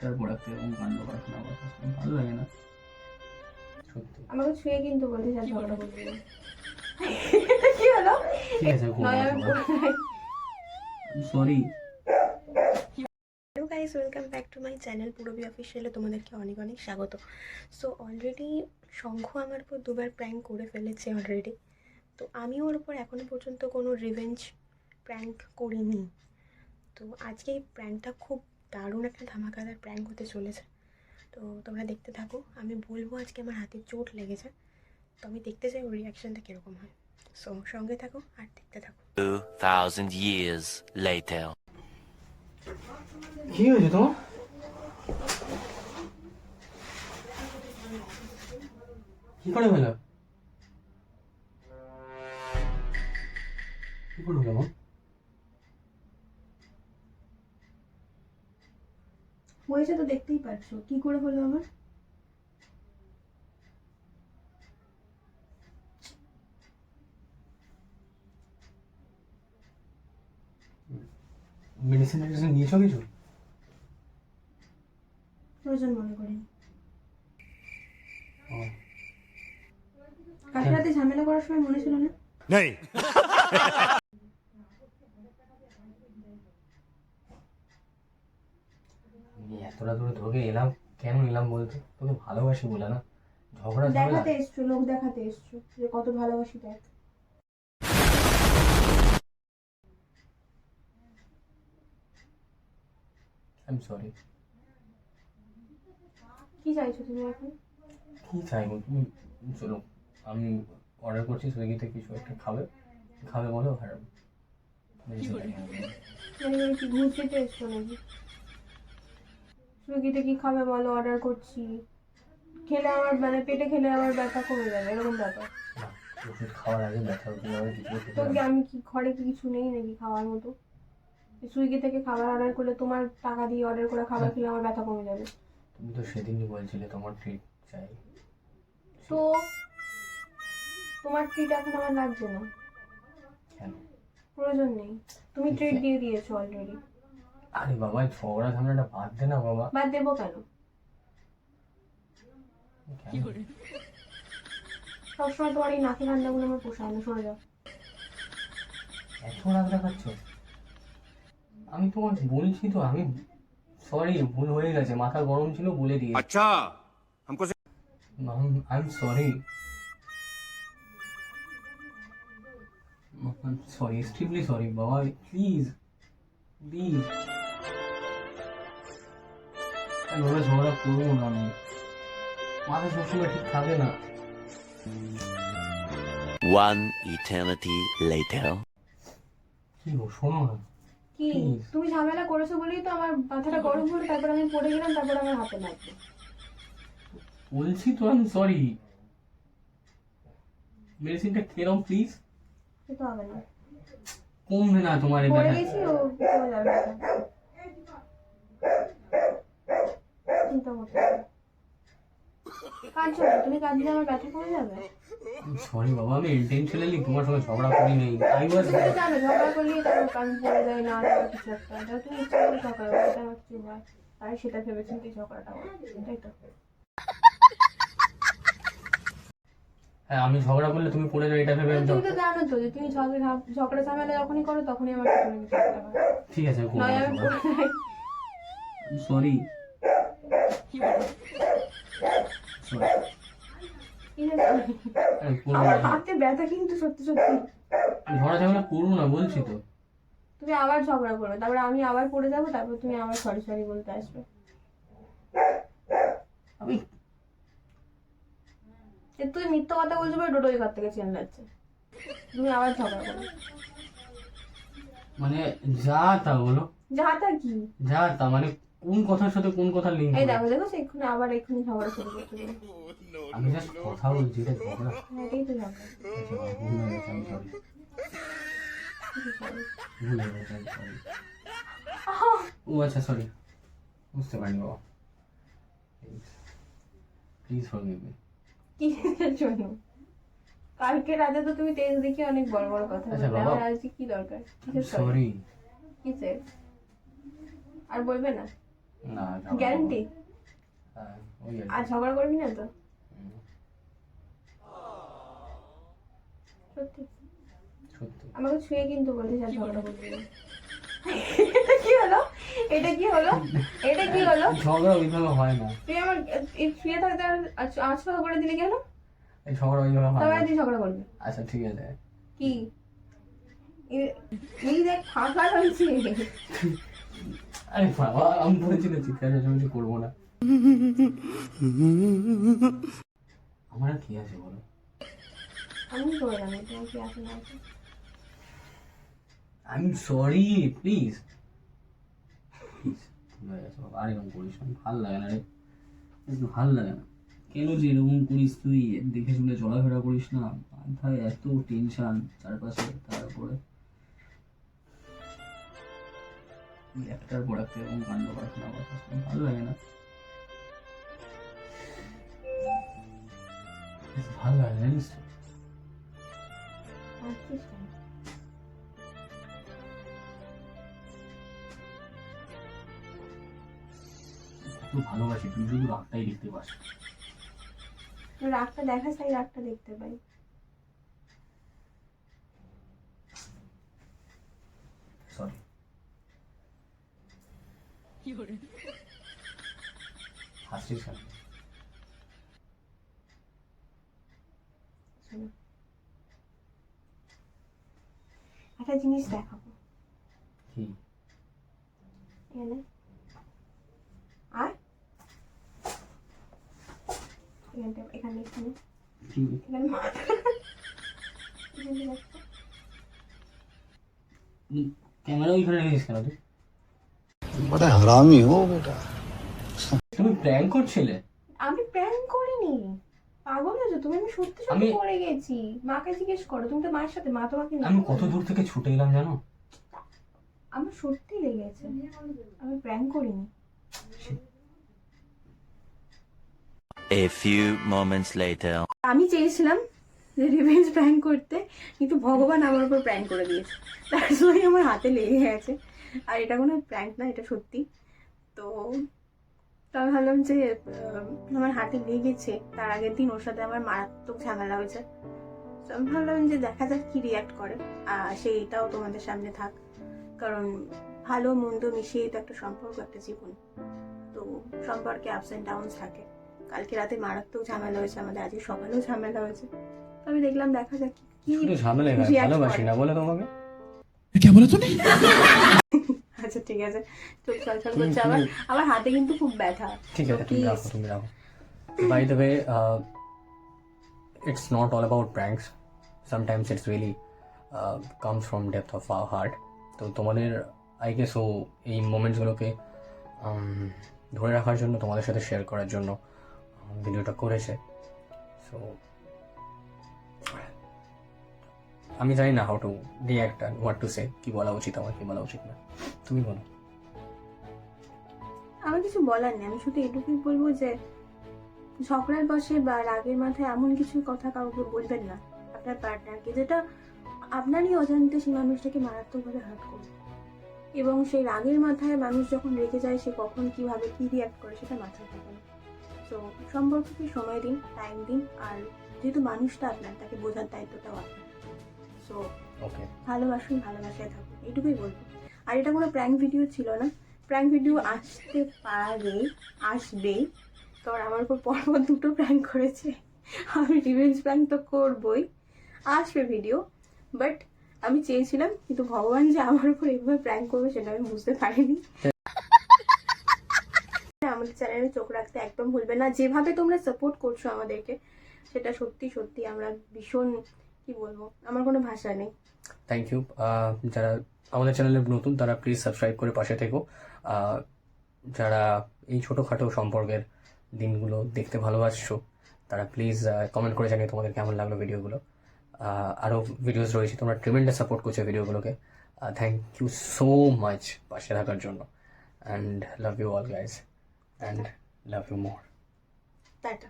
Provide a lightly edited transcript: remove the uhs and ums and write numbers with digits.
একটার পর একটা এরকম কাণ্ড কারখানা আমার ভালো লাগে না সত্যি। আমাকে ছুঁয়ে কিন্তু বলতে যা ঝগড়া করবি না। কি হলো? ঠিক আছে, sorry. Hello guys, welcome back to my channel Purabi অফিসিয়ালে তোমাদেরকে অনেক অনেক স্বাগত। সো অলরেডি শঙ্খ আমার উপর দুবার প্র্যাঙ্ক করে ফেলেছে অলরেডি। তো আমি ওর উপর এখনও পর্যন্ত কোনো রিভেঞ্জ প্র্যাঙ্ক করিনি। তো আজকে এই প্র্যাঙ্কটা খুব দারুণ একটা ধামাকাদার প্র্যাঙ্ক হতে চলেছে। তো তোমরা দেখতে থাকো। আমি বলবো আজকে আমার হাতে চোট লেগেছে, তো আমি দেখতে চাই ওর রিয়াকশানটা কীরকম হয়। সো সঙ্গে থাকো আর দেখতে থাকো। 2000 years later. কি হয়েছে তোমার? কি করে হলো? কি করে হলো? হয়েছে তো দেখতেই পারছো, কি করে হলো আমার? মেডিসিন নিয়েছো কিছু? প্রয়োজন মনে করি। ও, কালকে রাতে ঝামেলা করার সময় মনে ছিল না? নেই। এতটা দূরে তোকে এলাম কেন এলাম বলতো? তোকে ভালোবাসি বলে না, ঝগড়া ঝামেলা। দেখাতে এসছো, লোক দেখাতে এসছো যে কত ভালোবাসি দেখ। I am sorry. কি চাইছো তুমি এখন? কি চাইবো তুমি? চলো আমি অর্ডার করছি সুইগিতে, কিছু একটা খাবে খাবে বলো। আর মানে কি ঘুরতে এসছো নাকি? সুইগিতে কি খাবে বলো, অর্ডার করছি। খেলে আমার মানে পেটে খেলে আমার ব্যথা কমে যাবে, এরকম ব্যাপার। ওষুধ খাওয়ার আগে ব্যথা উঠে যাবে কিছু তো কি আমি কি ঘরে কি কিছু নেই নাকি খাওয়ার মতো? সুইগি থেকে খাবার অর্ডার করলে তোমার টাকা দিয়ে অর্ডার করে খাবার খেলে আমার ব্যথা কমে যাবে। তুমি তো সেদিনই বলছিলে তোমার ট্রিট চাই। তো তোমার ট্রিট এখন আমার লাগছে না, কেন? প্রয়োজন নেই। তুমি ট্রিট দিয়ে দিয়েছো অলরেডি। আরে বাবা, ঝগড়া ঝামেলাটা বাদ দে না বাবা। বাদ দেবো কেন? সবসময় তোমার এই নাকি কান্নাগুলো আমার পোষায় না, সরে যাও। এত রাগ দেখাচ্ছ? আমি তোমার বলছি তো, আমি সরি, ভুল হয়ে গেছে, মাথা গরম ছিল বলে দিয়ে। अच्छा हमको I am sorry. Sorry, extremely sorry বাবা, প্লিজ প্লিজ। এভাবে ঝগড়া করবো না, আমি মাথা সবসময় ঠিক থাকে না। one eternity later. কি গো, শোনো না। কি তুমি ঝামেলা করেছো বলেই তো আমার মাথাটা গরম হলো, তারপর আমি পড়ে গেলাম, তারপর আমার হাতে লাগলো। বলছি তো আমি সরি। মেডিসিনটা খেয়ে নাও প্লিজ। সেটা হবে না, কমবে না তোমার এই পড়ে ব্যথা। গেছি, ও কমে যাবে ব্যথা। চিন্তা করতে হবে না। কাঁদছো না, তুমি কাঁদলে আমার ব্যথা কমে যাবে। সরি বাবা, আমি ইন্টেনশনালি তোমার সঙ্গে ঝগড়া করি নাই। আই ওয়াজ তুমি তো জানো ঝগড়া করলেই তারপর কান পড়ে যায়, না কিছু একটা, এটা তুমি ইচ্ছা করে ঝগড়া করো, এটা আমার কিছু হয় তাই সেটা ভেবেছেন কি ঝগড়াটা হয়, এটাই তো। হ্যাঁ, আমি ঝগড়া করলে তুমি পড়ে যাও এটা ভেবে আমি তুমি তো জানো তো যে তুমি ঝগড়া ঝামেলা যখনই করো তখনই আমার পিছনে কিছু একটা হয়। ঠিক আছে, নয় আমি পড়ে যাই। সরি। আমার হাতে ব্যথা কিন্তু সত্যি সত্যি। ঝগড়া ঝামেলা করবো না বলছি তো। তুমি আবার ঝগড়া করবে, তারপরে আমি আবার পড়ে যাবো, তারপর তুমি আবার সরি সরি বলতে আসবে। আমি তুই মিথ্যা কথা বলছো বলে ডোডোই ঘর থেকে চেন যাচ্ছে, তুমি আবার ঝগড়া করো। মানে যা তা বলো। যা তা কি? যা তা মানে কোন কথার সাথে কোন কথা লিঙ্ক? এই দেখো দেখো এক্ষুনি আবার এক্ষুনি ঝগড়া শুরু করতে দেবে। আমি জাস্ট কথা বলছি, এটা ঝগড়া। এটাই তো ঝগড়া। আচ্ছা বাবা, ভুল হয়ে গেছে, আমি সরি। ভুল হয়ে গেছে, আমি সরি। ও আচ্ছা, সরি, বুঝতে পারিনি বাবা। Please forgive me. কিসের জন্য? কালকে রাতে তো তুমি তেজ দেখে অনেক বড় বড় কথা আচ্ছা বললে, বাবা। আমার আজকে কি দরকার? কিসের সরি? সরি। কিসের? আর বলবে না? না ঝগড়া গ্যারান্টি? করবো। হ্যাঁ ওই আর কি। আর ঝগড়া করবি না তো? হুম, সত্যি? সত্যি। আমাকে ছুঁয়ে কিন্তু বলিস আর ঝগড়া করবি না। এটা কি হলো? এটা কি হলো? এটা কি হলো? ঝগড়া ওইভাবে হয় না, তুই আমার এই ছুঁয়ে থাকতে আর ছোঁয়া করে দিলি কেন? এই ঝগড়া ওইভাবে হয় তবে না। তুই ঝগড়া করবি? আচ্ছা ঠিক আছে। কি এই দেখ ফাঁকা হয়েছে। আরে বাবা আমি বলেছি না চিৎকার চেঁচামেচি করবো না। আমার আর কি আছে বলো? আমি করে জানি তোমার কি আছে না আছে। I am sorry please please. আর এরকম করিস না, ভাল লাগে না রে, একটু ভাল লাগে না। কেন যে এরকম করিস তুই? দেখে শুনে চলাফেরা করিস না, মাথায় এত টেনশন চারপাশে, তারপরে একটার পর একটা এরকম কাণ্ড কারখানা করছিস, ভালো লাগে না, ভালো লাগে না জানিস তো? আসছিস কেন? কত ভালোবাসি, তুই শুধু রাগটাই দেখতে পাস। রাগটা দেখাস তাই রাগটা দেখতে পাই। সরি। হাসছিস কেন? শোনো, একটা জিনিস দেখাবো। কি? এখানে আর এখানে এখানে কি? এখানে মাথা এখানে দেখো। ক্যামেরা ওইখানে রেখেছিস কেন তুই? बड़ा हरामी हो बेटा। তুমি প্র্যাঙ্ক করছিলে? আমি প্র্যাঙ্ক করিনি, পাগল হয়েছো তুমি? আমি সত্যি সত্যি আমি- পড়ে গেছি। মাকে জিজ্ঞেস করো, তুমি তো মায়ের সাথে, মা তোমাকে নিয়ে আমি যাবে। কত দূর থেকে ছুটে এলাম জানো? আমার সত্যি লেগেছে, আমি প্র্যাঙ্ক করিনি। A few moments later. আমি চেয়েছিলাম যে রিভেঞ্জ প্র্যাঙ্ক করতে, কিন্তু ভগবান আমার উপর প্র্যাঙ্ক করে দিয়েছে, তার জন্য আমার হাতে লেগে গেছে। আর এটা কোনো প্র্যাঙ্ক না, এটা সত্যি। তো আমি ভাবলাম যে আমার হাতে লেগেছে, তার আগের দিন ওর সাথে আমার মারাত্মক ঝামেলা হয়েছে। তো আমি ভাবলাম যে দেখা যাক কি রিয়াক্ট করে, সেইটাও তোমাদের সামনে থাক, কারণ ভালো মন্দ মিশিয়ে তো একটা সম্পর্ক, একটা জীবন। তো সম্পর্কে আপস অ্যান্ড ডাউনস থাকে। কালকে রাতে মারাত্মক ঝামেলা হয়েছে আমাদের, আজকে সকালেও ঝামেলা হয়েছে। তো আমি দেখলাম দেখা যাক কি শুধু ঝামেলা হয়, react ভালোবাসি করে। না বলে তোমাকে? আচ্ছা ঠিক আছে, চোখ ছলছল করছে আমার, আমার হাতে কিন্তু খুব ব্যথা। ঠিক আছে তুমি Please. রাখো, তুমি রাখো। By the way, it's not all about pranks. Sometimes it's really comes from depth of our heart. তো তোমাদের আই গেস ও এই মোমেন্টসগুলোকে ধরে রাখার জন্য, তোমাদের সাথে শেয়ার করার জন্য ভিডিওটা করেছে। সো আমি জানি না how to react and what to say, কি বলা উচিত আমার, কি বলা উচিত না, তুমি বলো। আমার কিছু বলার নেই, আমি শুধু এটুকুই বলবো যে ঝগড়ার বসে বা রাগের মাথায় এমন কিছু কথা কাউকে বলবেন না আপনার পার্টনারকে, যেটা আপনারই অজান্তে সেই মানুষটাকে মারাত্মকভাবে হার্ট করবে। এবং সেই রাগের মাথায় মানুষ যখন রেগে যায়, সে কখন কিভাবে কি রিয়াক্ট করে সেটা মাথায় থাকে না। তো সম্পর্ককে সময় দিন, টাইম দিন, আর যেহেতু মানুষটা আপনার, তাকে বোঝার দায়িত্বটাও আপনার। সো ওকে, ভালোবাসুন, ভালোবাসায় থাকুন, এইটুকুই বলবো। আর এটা কোনো প্র্যাঙ্ক ভিডিও ছিল না, প্র্যাঙ্ক ভিডিও আসতে পারে, আসবেই, কারণ আমার উপর পরপর দুটো প্র্যাঙ্ক করেছে, আমি রিভেঞ্জ প্র্যাঙ্ক তো করবই, আসবে ভিডিও। বাট আমি চেয়েছিলাম, কিন্তু ভগবান যে আমার উপর এইভাবে প্র্যাঙ্ক করবে সেটা আমি বুঝতে পারিনি। আমাদের চ্যানেলে চোখ রাখতে একদম ভুলবে না, যেভাবে তোমরা সাপোর্ট করছো আমাদেরকে, সেটা সত্যি সত্যি আমরা ভীষণ, কি বলবো, আমার কোনো ভাষা নেই। Thank you. যারা আমাদের চ্যানেলে নতুন তারা প্লিজ সাবস্ক্রাইব করে পাশে থেকো। যারা এই ছোটোখাটো সম্পর্কের দিনগুলো দেখতে ভালোবাসছো, তারা প্লিজ কমেন্ট করে জানিয়ে তোমাদের কেমন লাগলো ভিডিওগুলো। আরও ভিডিওস রয়েছে, তোমরা ট্রিমেন্ডাস সাপোর্ট করছো ভিডিওগুলোকে। থ্যাংক ইউ সো মাচ পাশে থাকার জন্য, and love you all guys, and love you more. Tata.